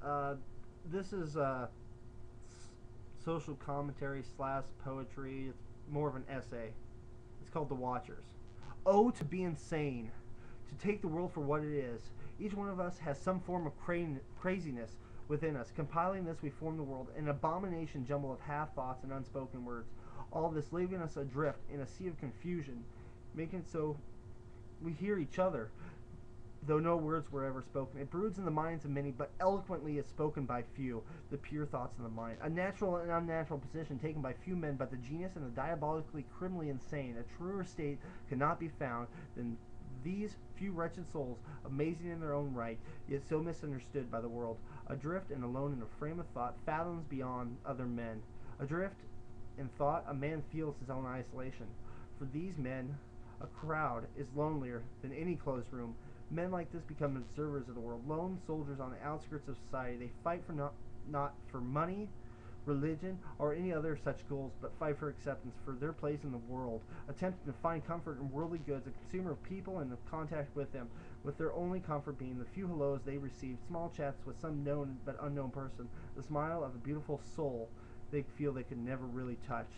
Uh, this is social commentary slash poetry. It's more of an essay. It's called The Watchers. Oh, to be insane, to take the world for what it is. Each one of us has some form of craziness within us. Compiling this, we form the world, an abomination jumble of half thoughts and unspoken words. All of this leaving us adrift in a sea of confusion, making it so we hear each other, though no words were ever spoken. It broods in the minds of many, but eloquently is spoken by few, the pure thoughts of the mind. A natural and unnatural position taken by few men, but the genius and the diabolically, criminally insane. A truer state cannot be found than these few wretched souls, amazing in their own right, yet so misunderstood by the world. Adrift and alone in a frame of thought, fathoms beyond other men. Adrift in thought, a man feels his own isolation. For these men, a crowd is lonelier than any closed room. Men like this become observers of the world, lone soldiers on the outskirts of society. They fight for not for money, religion, or any other such goals, but fight for acceptance, for their place in the world, attempting to find comfort in worldly goods, a consumer of people and of contact with them, with their only comfort being the few hellos they receive, small chats with some known but unknown person, the smile of a beautiful soul they feel they could never really touch.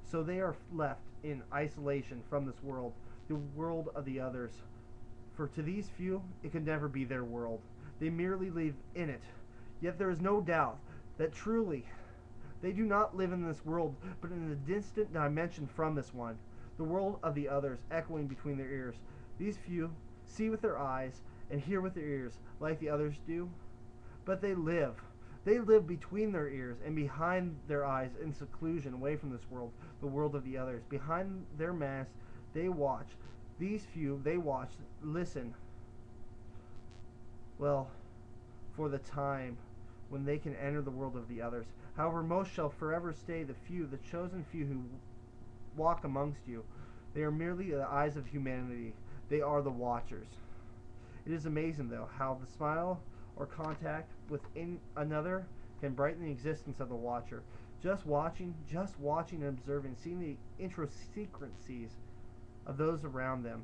So they are left in isolation from this world, the world of the others. For to these few, it could never be their world. They merely live in it. Yet there is no doubt that truly they do not live in this world, but in a distant dimension from this one, the world of the others, echoing between their ears. These few see with their eyes and hear with their ears, like the others do, but they live. They live between their ears and behind their eyes in seclusion, away from this world, the world of the others. Behind their masks, they watch. These few, they watch, listen, well, for the time when they can enter the world of the others. However, most shall forever stay the few, the chosen few who walk amongst you. They are merely the eyes of humanity. They are the watchers. It is amazing, though, how the smile or contact with another can brighten the existence of the watcher. Just watching and observing, seeing the idiosyncrasies of those around them.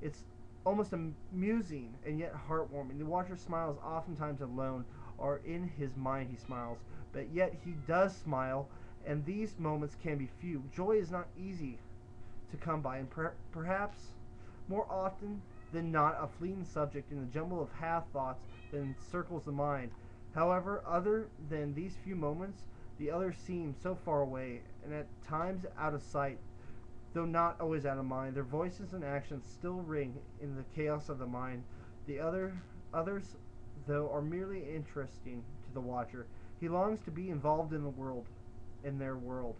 It's almost amusing and yet heartwarming. The watcher smiles oftentimes alone, or in his mind he smiles, but yet he does smile, and these moments can be few. Joy is not easy to come by, and perhaps more often than not a fleeting subject in the jumble of half thoughts that encircles the mind. However, other than these few moments, the others seem so far away, and at times out of sight, though not always out of mind. Their voices and actions still ring in the chaos of the mind. The others, though, are merely interesting to the watcher. He longs to be involved in their world,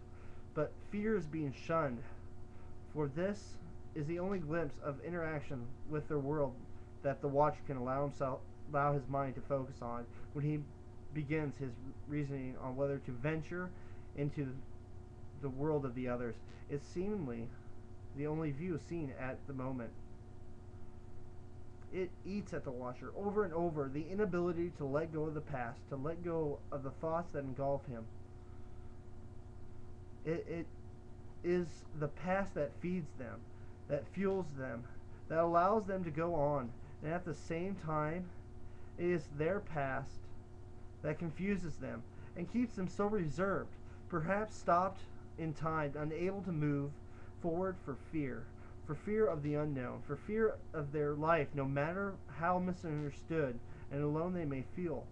but fears being shunned, for this is the only glimpse of interaction with their world that the watcher can allow his mind to focus on when he begins his reasoning on whether to venture into the world of the others. Is seemingly the only view seen at the moment. It eats at the watcher over and over, the inability to let go of the past, to let go of the thoughts that engulf him. It is the past that feeds them, that fuels them, that allows them to go on, and at the same time, it is their past that confuses them and keeps them so reserved, perhaps stopped in time, unable to move forward for fear of the unknown, for fear of their life, no matter how misunderstood and alone they may feel.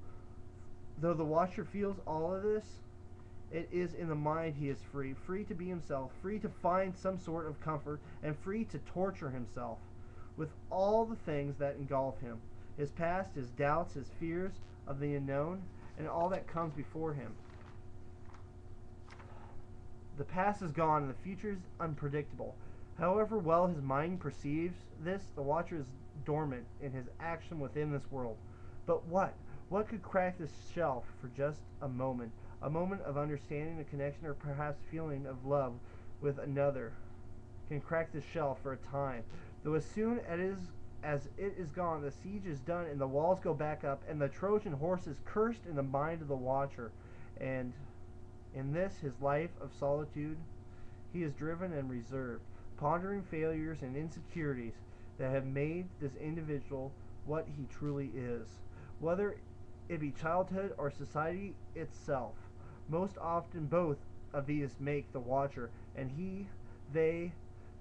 Though the watcher feels all of this, it is in the mind he is free, free to be himself, free to find some sort of comfort, and free to torture himself with all the things that engulf him, his past, his doubts, his fears of the unknown, and all that comes before him. The past is gone and the future is unpredictable. However well his mind perceives this, the watcher is dormant in his action within this world. But what? What could crack this shell for just a moment? A moment of understanding, a connection, or perhaps feeling of love with another can crack the shell for a time. Though as soon as it is gone, the siege is done and the walls go back up, and the Trojan horse is cursed in the mind of the watcher. And in this, his life of solitude, he is driven and reserved, pondering failures and insecurities that have made this individual what he truly is. Whether it be childhood or society itself. Most often both of these make the watcher, and they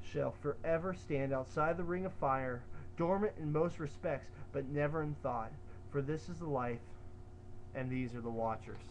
shall forever stand outside the ring of fire, dormant in most respects, but never in thought. For this is the life, and these are the watchers.